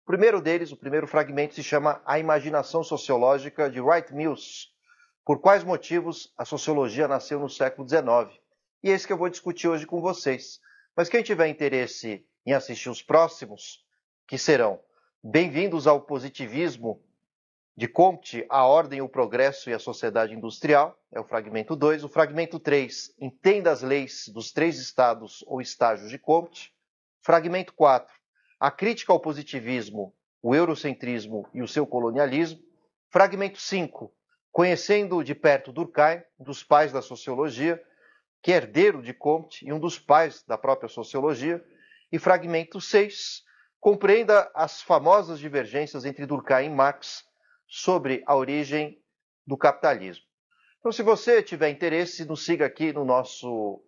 O primeiro deles, o primeiro fragmento, se chama A Imaginação Sociológica de Wright Mills. Por quais motivos a sociologia nasceu no século XIX? E é esse que eu vou discutir hoje com vocês. Mas quem tiver interesse em assistir os próximos, que serão Bem-vindos ao Positivismo de Comte, A Ordem, o Progresso e a Sociedade Industrial, é o fragmento 2. O fragmento 3, Entenda as leis dos três estados ou estágios de Comte. Fragmento 4, A Crítica ao Positivismo, o Eurocentrismo e o seu Colonialismo. Fragmento 5, Conhecendo de perto Durkheim, um dos pais da sociologia, que é herdeiro de Comte e um dos pais da própria sociologia. E fragmento 6, Compreenda as famosas divergências entre Durkheim e Marx sobre a origem do capitalismo. Então, se você tiver interesse, nos siga aqui no nosso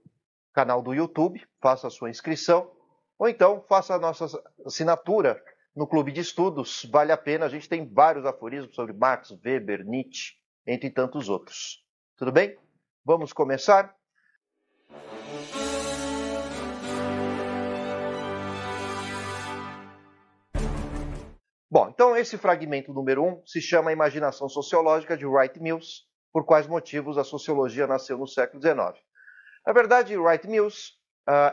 canal do YouTube, faça a sua inscrição, ou então faça a nossa assinatura no Clube de Estudos, vale a pena, a gente tem vários aforismos sobre Marx, Weber, Nietzsche, entre tantos outros. Tudo bem? Vamos começar? Bom, então esse fragmento número 1 se chama Imaginação Sociológica de Wright Mills, por quais motivos a sociologia nasceu no século XIX. Na verdade, Wright Mills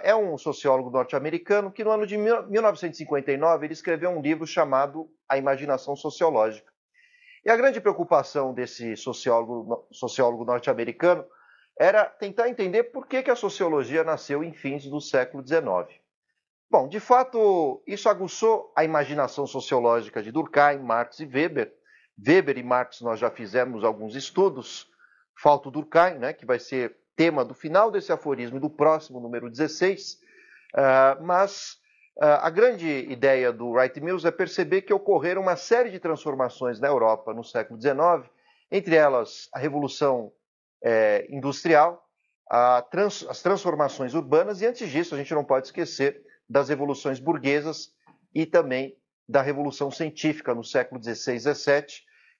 é um sociólogo norte-americano que no ano de 1959 ele escreveu um livro chamado A Imaginação Sociológica. E a grande preocupação desse sociólogo norte-americano era tentar entender por que a sociologia nasceu em fins do século XIX. Bom, de fato, isso aguçou a imaginação sociológica de Durkheim, Marx e Weber. Weber e Marx nós já fizemos alguns estudos, falta o Durkheim, né, que vai ser tema do final desse aforismo e do próximo, número 16, mas a grande ideia do Wright Mills é perceber que ocorreram uma série de transformações na Europa no século XIX, entre elas a Revolução Industrial, as transformações urbanas, e antes disso a gente não pode esquecer das revoluções burguesas e também da Revolução Científica no século XVI e XVII,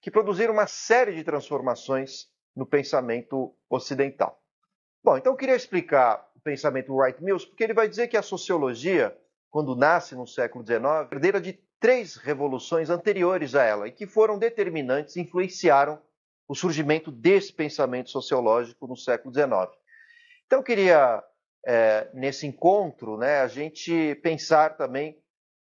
que produziram uma série de transformações no pensamento ocidental. Bom, então eu queria explicar o pensamento do Wright Mills, porque ele vai dizer que a sociologia, quando nasce no século XIX, é herdeira de 3 revoluções anteriores a ela, e que foram determinantes e influenciaram o surgimento desse pensamento sociológico no século XIX. Então eu queria, nesse encontro, a gente pensar também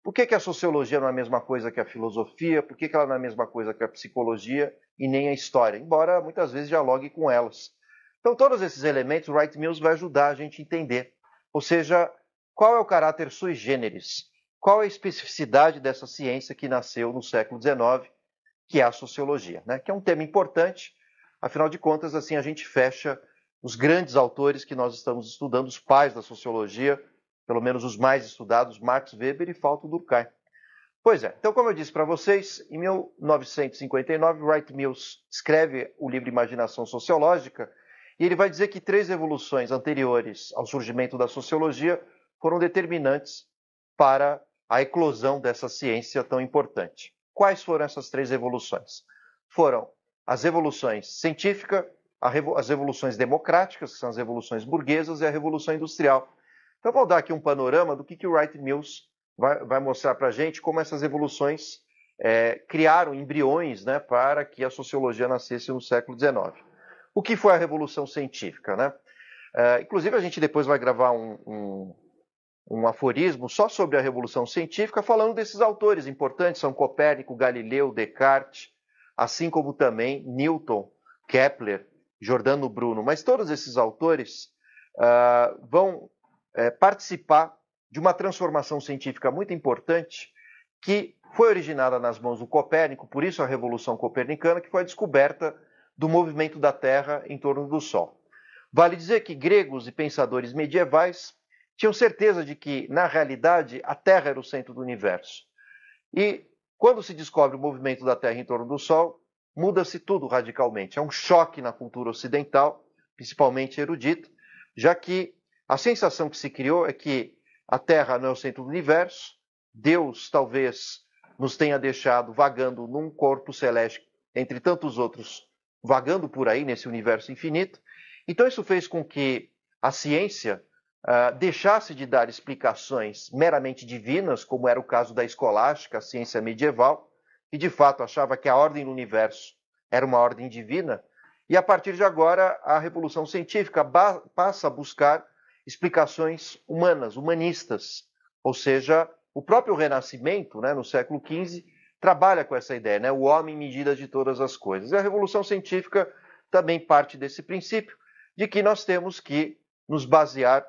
por que a sociologia não é a mesma coisa que a filosofia, por que ela não é a mesma coisa que a psicologia e nem a história, embora muitas vezes dialogue com elas. Então, todos esses elementos, o Wright Mills vai ajudar a gente a entender. Ou seja, qual é o caráter sui generis? Qual é a especificidade dessa ciência que nasceu no século XIX, que é a sociologia, que é um tema importante, afinal de contas, assim a gente fecha os grandes autores que nós estamos estudando, os pais da sociologia, pelo menos os mais estudados, Marx, Weber e falta o Durkheim. Pois é, então como eu disse para vocês, em 1959, Wright Mills escreve o livro Imaginação Sociológica, e ele vai dizer que 3 revoluções anteriores ao surgimento da sociologia foram determinantes para a eclosão dessa ciência tão importante. Quais foram essas 3 revoluções? Foram as revoluções científica, as revoluções democráticas, que são as revoluções burguesas, e a revolução industrial. Então vou dar aqui um panorama do que o Wright Mills vai mostrar para a gente, como essas revoluções criaram embriões para que a sociologia nascesse no século XIX. O que foi a Revolução Científica? Inclusive, a gente depois vai gravar um aforismo só sobre a Revolução Científica, falando desses autores importantes, são Copérnico, Galileu, Descartes, assim como também Newton, Kepler, Giordano Bruno. Mas todos esses autores vão participar de uma transformação científica muito importante que foi originada nas mãos do Copérnico, por isso a Revolução Copernicana, que foi a descoberta do movimento da Terra em torno do Sol. Vale dizer que gregos e pensadores medievais tinham certeza de que, na realidade, a Terra era o centro do universo. E quando se descobre o movimento da Terra em torno do Sol, muda-se tudo radicalmente. É um choque na cultura ocidental, principalmente erudita, já que a sensação que se criou é que a Terra não é o centro do universo, Deus talvez nos tenha deixado vagando num corpo celeste, entre tantos outros, vagando por aí nesse universo infinito. Então isso fez com que a ciência deixasse de dar explicações meramente divinas, como era o caso da escolástica, a ciência medieval, que de fato achava que a ordem do universo era uma ordem divina, e a partir de agora a revolução científica passa a buscar explicações humanas, humanistas, ou seja, o próprio Renascimento, né, no século XV, trabalha com essa ideia, né, o homem medida de todas as coisas. E a revolução científica também parte desse princípio de que nós temos que nos basear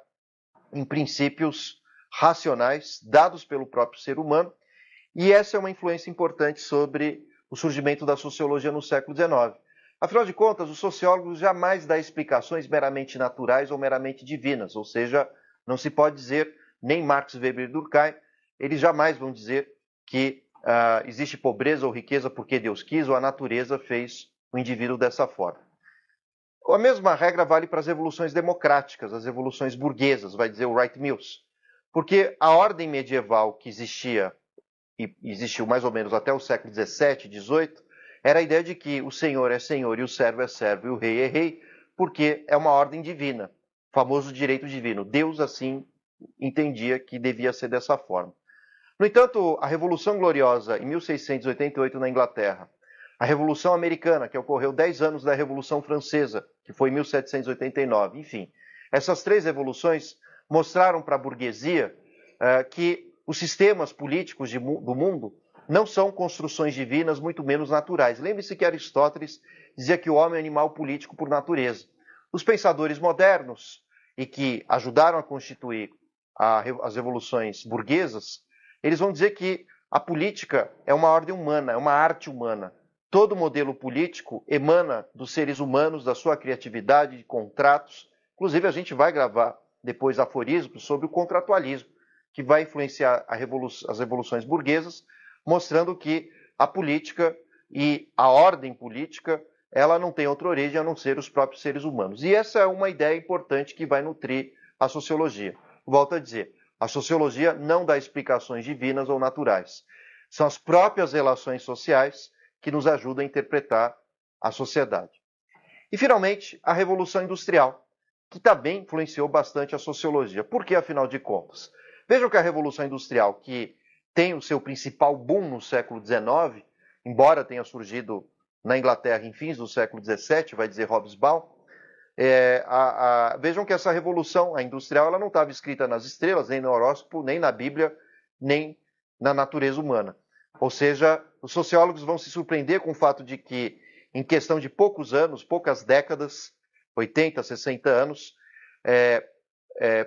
em princípios racionais dados pelo próprio ser humano, e essa é uma influência importante sobre o surgimento da sociologia no século XIX. Afinal de contas, os sociólogos jamais dão explicações meramente naturais ou meramente divinas, ou seja, não se pode dizer, nem Marx, Weber e Durkheim, eles jamais vão dizer que existe pobreza ou riqueza porque Deus quis ou a natureza fez o indivíduo dessa forma. A mesma regra vale para as revoluções democráticas, as revoluções burguesas, vai dizer o Wright Mills, porque a ordem medieval que existia, e existiu mais ou menos até o século XVII, XVIII, era a ideia de que o senhor é senhor e o servo é servo e o rei é rei, porque é uma ordem divina, o famoso direito divino. Deus assim entendia que devia ser dessa forma. No entanto, a Revolução Gloriosa em 1688 na Inglaterra, a Revolução Americana, que ocorreu 10 anos da Revolução Francesa, que foi em 1789, enfim, essas três revoluções mostraram para a burguesia que os sistemas políticos do mundo não são construções divinas, muito menos naturais. Lembre-se que Aristóteles dizia que o homem é um animal político por natureza. Os pensadores modernos, e que ajudaram a constituir as revoluções burguesas, eles vão dizer que a política é uma ordem humana, é uma arte humana. Todo modelo político emana dos seres humanos, da sua criatividade, de contratos. Inclusive, a gente vai gravar depois aforismos sobre o contratualismo, que vai influenciar as revoluções burguesas, mostrando que a política e a ordem política, ela não tem outra origem a não ser os próprios seres humanos. E essa é uma ideia importante que vai nutrir a sociologia. Volto a dizer, a sociologia não dá explicações divinas ou naturais. São as próprias relações sociais que nos ajudam a interpretar a sociedade. E, finalmente, a Revolução Industrial, que também influenciou bastante a sociologia. Por que, afinal de contas? Vejam que a Revolução Industrial, que tem o seu principal boom no século XIX, embora tenha surgido na Inglaterra em fins do século XVII, vai dizer Hobsbawm, vejam que essa revolução, a industrial, ela não estava escrita nas estrelas, nem no horóscopo, nem na Bíblia, nem na natureza humana. Ou seja, os sociólogos vão se surpreender com o fato de que, em questão de poucos anos, poucas décadas, 80, 60 anos,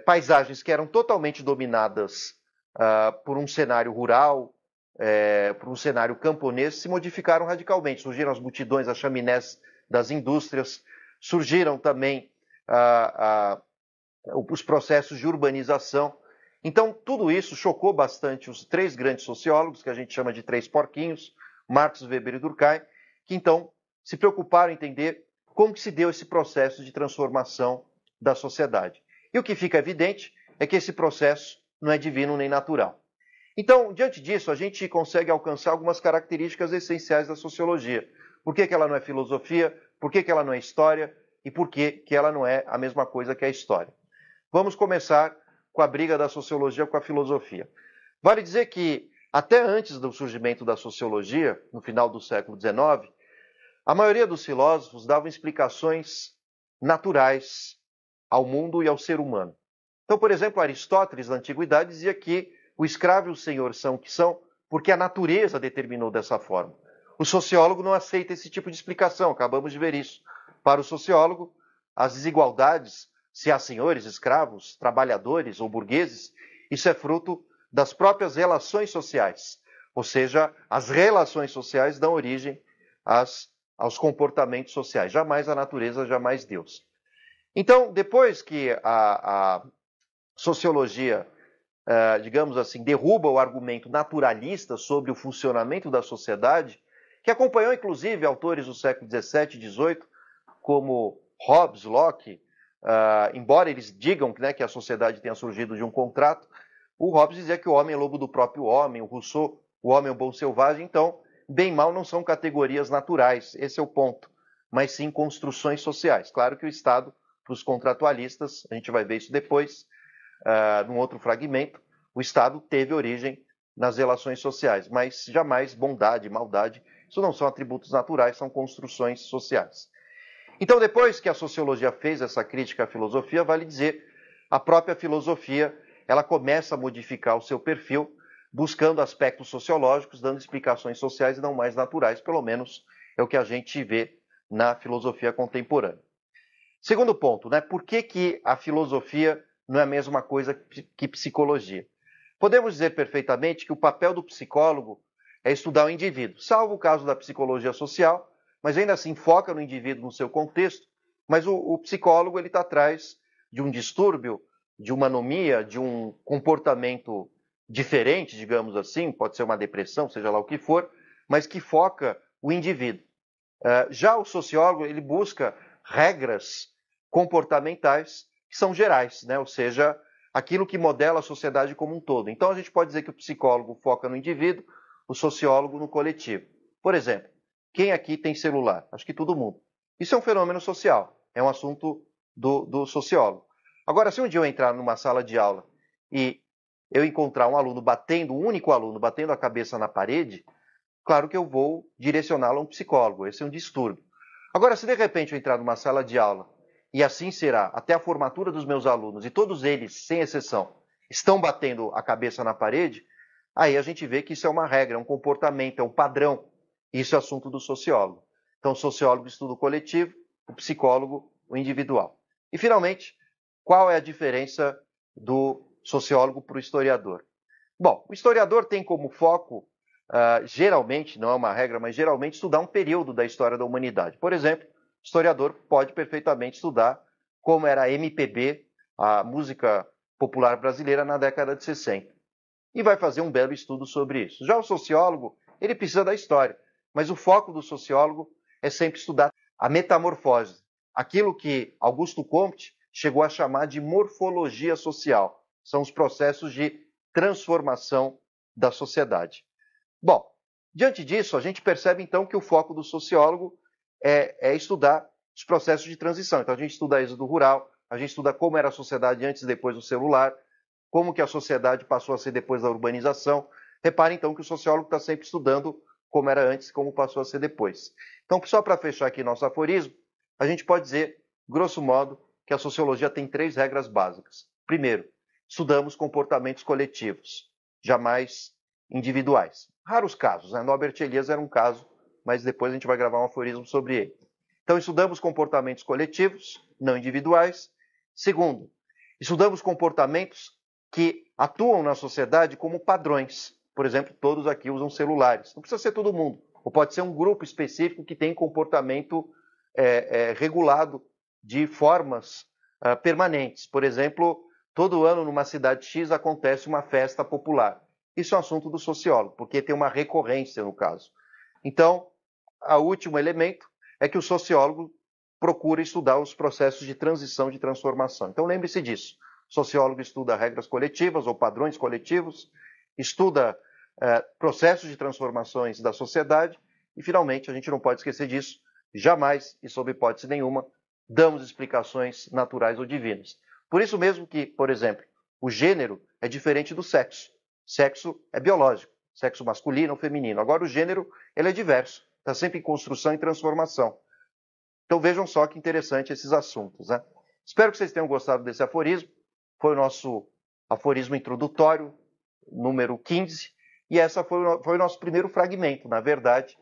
paisagens que eram totalmente dominadas por um cenário rural, por um cenário camponês, se modificaram radicalmente. Surgiram as multidões, as chaminés das indústrias, surgiram também os processos de urbanização. Então, tudo isso chocou bastante os três grandes sociólogos, que a gente chama de três porquinhos, Marx, Weber e Durkheim, que então se preocuparam em entender como que se deu esse processo de transformação da sociedade. E o que fica evidente é que esse processo não é divino nem natural. Então, diante disso, a gente consegue alcançar algumas características essenciais da sociologia. Por que ela não é filosofia? Por que ela não é história? E por que ela não é a mesma coisa que a história? Vamos começar com a briga da sociologia com a filosofia. Vale dizer que, até antes do surgimento da sociologia, no final do século XIX, a maioria dos filósofos davam explicações naturais ao mundo e ao ser humano. Então, por exemplo, Aristóteles, na Antiguidade, dizia que o escravo e o senhor são o que são porque a natureza determinou dessa forma. O sociólogo não aceita esse tipo de explicação, acabamos de ver isso. Para o sociólogo, as desigualdades, se há senhores, escravos, trabalhadores ou burgueses, isso é fruto das próprias relações sociais. Ou seja, as relações sociais dão origem aos comportamentos sociais. Jamais a natureza, jamais Deus. Então, depois que a sociologia, digamos assim, derruba o argumento naturalista sobre o funcionamento da sociedade, que acompanhou inclusive autores do século XVII e XVIII, como Hobbes, Locke, embora eles digam, né, que a sociedade tenha surgido de um contrato, o Hobbes dizia que o homem é lobo do próprio homem, o Rousseau, o homem é um bom selvagem, então, bem e mal não são categorias naturais, esse é o ponto, mas sim construções sociais. Claro que o Estado, para os contratualistas, a gente vai ver isso depois, num outro fragmento, o Estado teve origem nas relações sociais, mas jamais bondade, maldade, isso não são atributos naturais, são construções sociais. Então, depois que a sociologia fez essa crítica à filosofia, vale dizer, a própria filosofia, ela começa a modificar o seu perfil, buscando aspectos sociológicos, dando explicações sociais e não mais naturais, pelo menos é o que a gente vê na filosofia contemporânea. Segundo ponto, né? Por que a filosofia não é a mesma coisa que psicologia? Podemos dizer perfeitamente que o papel do psicólogo é estudar o indivíduo, salvo o caso da psicologia social, mas ainda assim foca no indivíduo, no seu contexto, mas o psicólogo ele está atrás de um distúrbio, de uma anomia, de um comportamento diferente, digamos assim, pode ser uma depressão, seja lá o que for, mas que foca o indivíduo. Já o sociólogo ele busca regras comportamentais que são gerais, né? Ou seja, aquilo que modela a sociedade como um todo. Então a gente pode dizer que o psicólogo foca no indivíduo, o sociólogo no coletivo. Por exemplo, quem aqui tem celular? Acho que todo mundo. Isso é um fenômeno social, é um assunto do sociólogo. Agora, se um dia eu entrar numa sala de aula e eu encontrar um aluno batendo, um único aluno batendo a cabeça na parede, claro que eu vou direcioná-lo a um psicólogo, esse é um distúrbio. Agora, se de repente eu entrar numa sala de aula, e assim será até a formatura dos meus alunos, e todos eles, sem exceção, estão batendo a cabeça na parede, aí a gente vê que isso é uma regra, é um comportamento, é um padrão. Isso é assunto do sociólogo. Então, o sociólogo estuda o coletivo, o psicólogo o individual. E, finalmente, qual é a diferença do sociólogo para o historiador? Bom, o historiador tem como foco, geralmente, não é uma regra, mas geralmente estudar um período da história da humanidade. Por exemplo, o historiador pode perfeitamente estudar como era a MPB, a música popular brasileira, na década de 60. E vai fazer um belo estudo sobre isso. Já o sociólogo, ele precisa da história, mas o foco do sociólogo é sempre estudar a metamorfose, aquilo que Augusto Comte chegou a chamar de morfologia social. São os processos de transformação da sociedade. Bom, diante disso, a gente percebe então que o foco do sociólogo é estudar os processos de transição. Então a gente estuda a êxodo rural, a gente estuda como era a sociedade antes e depois do celular, como que a sociedade passou a ser depois da urbanização. Repare então que o sociólogo está sempre estudando como era antes e como passou a ser depois. Então, só para fechar aqui nosso aforismo, a gente pode dizer, grosso modo, que a sociologia tem 3 regras básicas. Primeiro, estudamos comportamentos coletivos, jamais individuais. Raros casos, né? Norbert Elias era um caso, mas depois a gente vai gravar um aforismo sobre ele. Então, estudamos comportamentos coletivos, não individuais. Segundo, estudamos comportamentos que atuam na sociedade como padrões. Por exemplo, todos aqui usam celulares. Não precisa ser todo mundo. Ou pode ser um grupo específico que tem comportamento regulado de formas permanentes. Por exemplo, todo ano numa cidade X acontece uma festa popular. Isso é um assunto do sociólogo, porque tem uma recorrência no caso. Então, o último elemento é que o sociólogo procura estudar os processos de transição, de transformação. Então, lembre-se disso. O sociólogo estuda regras coletivas ou padrões coletivos, estuda processos de transformações da sociedade e, finalmente, a gente não pode esquecer disso, jamais e sob hipótese nenhuma damos explicações naturais ou divinas. Por isso mesmo que, por exemplo, o gênero é diferente do sexo. Sexo é biológico, sexo masculino ou feminino. Agora o gênero ele é diverso, está sempre em construção e transformação. Então vejam só que interessante esses assuntos, né? Espero que vocês tenham gostado desse aforismo. Foi o nosso aforismo introdutório, número 15, e essa foi o nosso primeiro fragmento, na verdade.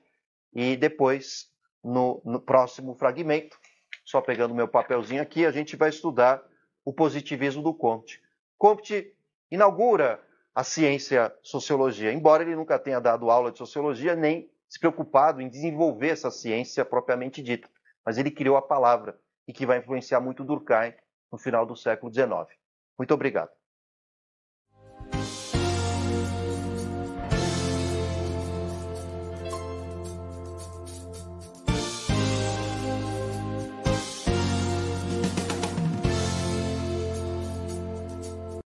E depois, no próximo fragmento, só pegando meu papelzinho aqui, a gente vai estudar o positivismo do Comte. Comte inaugura a ciência sociologia, embora ele nunca tenha dado aula de sociologia, nem se preocupado em desenvolver essa ciência propriamente dita. Mas ele criou a palavra, e que vai influenciar muito Durkheim no final do século XIX. Muito obrigado.